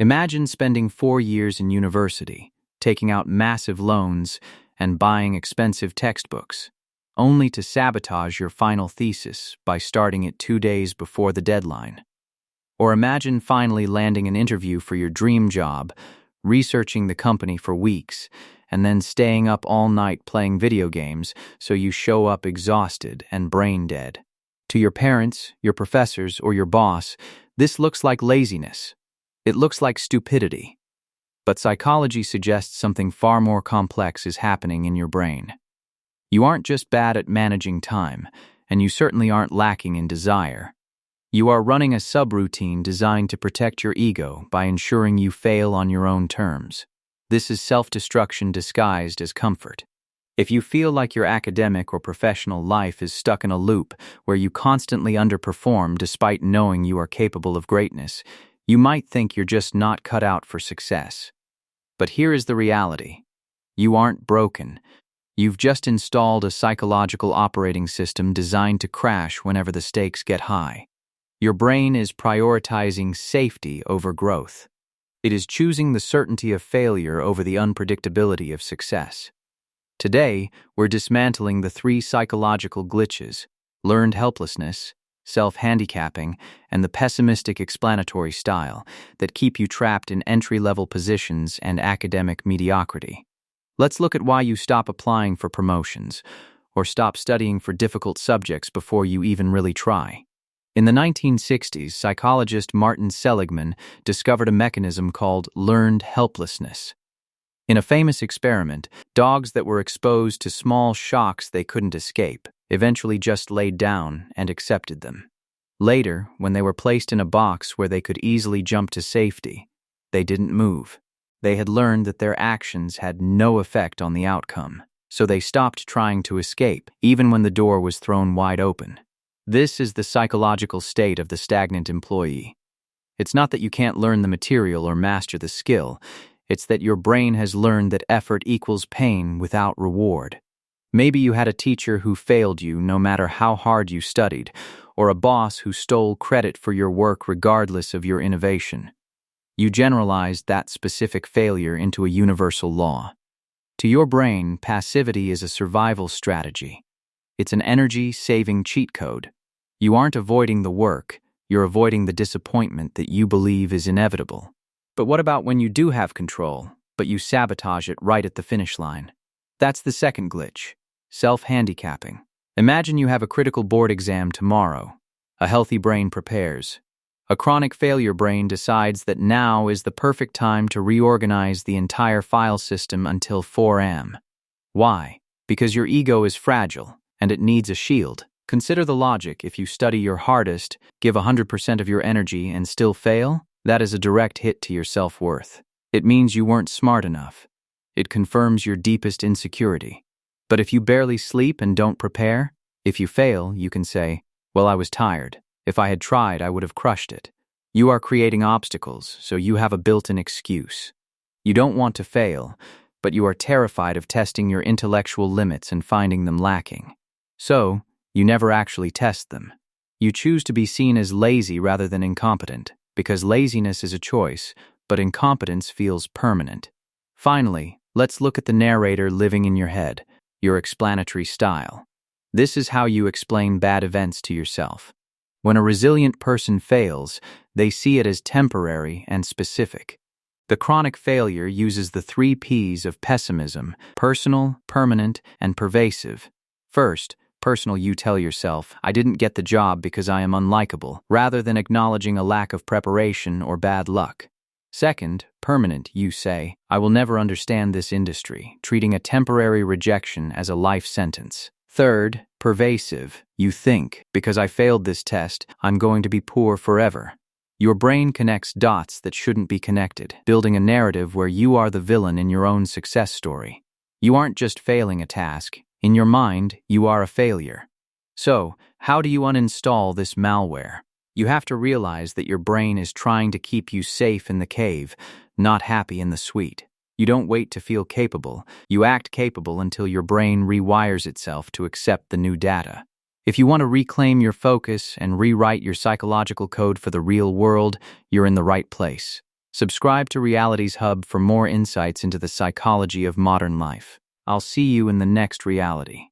Imagine spending 4 years in university, taking out massive loans and buying expensive textbooks, only to sabotage your final thesis by starting it 2 days before the deadline. Or imagine finally landing an interview for your dream job, researching the company for weeks, and then staying up all night playing video games so you show up exhausted and brain dead. To your parents, your professors, or your boss, this looks like laziness. It looks like stupidity. But psychology suggests something far more complex is happening in your brain. You aren't just bad at managing time, and you certainly aren't lacking in desire. You are running a subroutine designed to protect your ego by ensuring you fail on your own terms. This is self-destruction disguised as comfort. If you feel like your academic or professional life is stuck in a loop where you constantly underperform despite knowing you are capable of greatness, you might think you're just not cut out for success. But here is the reality. You aren't broken. You've just installed a psychological operating system designed to crash whenever the stakes get high. Your brain is prioritizing safety over growth. It is choosing the certainty of failure over the unpredictability of success. Today, we're dismantling the 3 psychological glitches: learned helplessness, self-handicapping, and the pessimistic explanatory style that keep you trapped in entry-level positions and academic mediocrity. Let's look at why you stop applying for promotions or stop studying for difficult subjects before you even really try. In the 1960s, psychologist Martin Seligman discovered a mechanism called learned helplessness. In a famous experiment, dogs that were exposed to small shocks they couldn't escape eventually just laid down and accepted them. Later, when they were placed in a box where they could easily jump to safety, they didn't move. They had learned that their actions had no effect on the outcome, so they stopped trying to escape, even when the door was thrown wide open. This is the psychological state of the stagnant employee. It's not that you can't learn the material or master the skill. It's that your brain has learned that effort equals pain without reward. Maybe you had a teacher who failed you no matter how hard you studied, or a boss who stole credit for your work regardless of your innovation. You generalized that specific failure into a universal law. To your brain, passivity is a survival strategy. It's an energy-saving cheat code. You aren't avoiding the work, you're avoiding the disappointment that you believe is inevitable. But what about when you do have control, but you sabotage it right at the finish line? That's the second glitch, self-handicapping. Imagine you have a critical board exam tomorrow. A healthy brain prepares. A chronic failure brain decides that now is the perfect time to reorganize the entire file system until 4 a.m. Why? Because your ego is fragile, and it needs a shield. Consider the logic. If you study your hardest, give 100% of your energy, and still fail, that is a direct hit to your self-worth. It means you weren't smart enough. It confirms your deepest insecurity. But if you barely sleep and don't prepare, if you fail, you can say, "Well, I was tired. If I had tried, I would have crushed it." You are creating obstacles, so you have a built-in excuse. You don't want to fail, but you are terrified of testing your intellectual limits and finding them lacking. So, you never actually test them. You choose to be seen as lazy rather than incompetent, because laziness is a choice, but incompetence feels permanent. Finally, let's look at the narrator living in your head, your explanatory style. This is how you explain bad events to yourself. When a resilient person fails, they see it as temporary and specific. The chronic failure uses the 3 P's of pessimism: personal, permanent, and pervasive. First, personal, you tell yourself, "I didn't get the job because I am unlikable," rather than acknowledging a lack of preparation or bad luck. Second, permanent, you say, "I will never understand this industry," treating a temporary rejection as a life sentence. Third, pervasive, you think, "Because I failed this test, I'm going to be poor forever." Your brain connects dots that shouldn't be connected, building a narrative where you are the villain in your own success story. You aren't just failing a task. In your mind, you are a failure. So, how do you uninstall this malware? You have to realize that your brain is trying to keep you safe in the cave, not happy in the suite. You don't wait to feel capable. You act capable until your brain rewires itself to accept the new data. If you want to reclaim your focus and rewrite your psychological code for the real world, you're in the right place. Subscribe to Reality's Hub for more insights into the psychology of modern life. I'll see you in the next reality.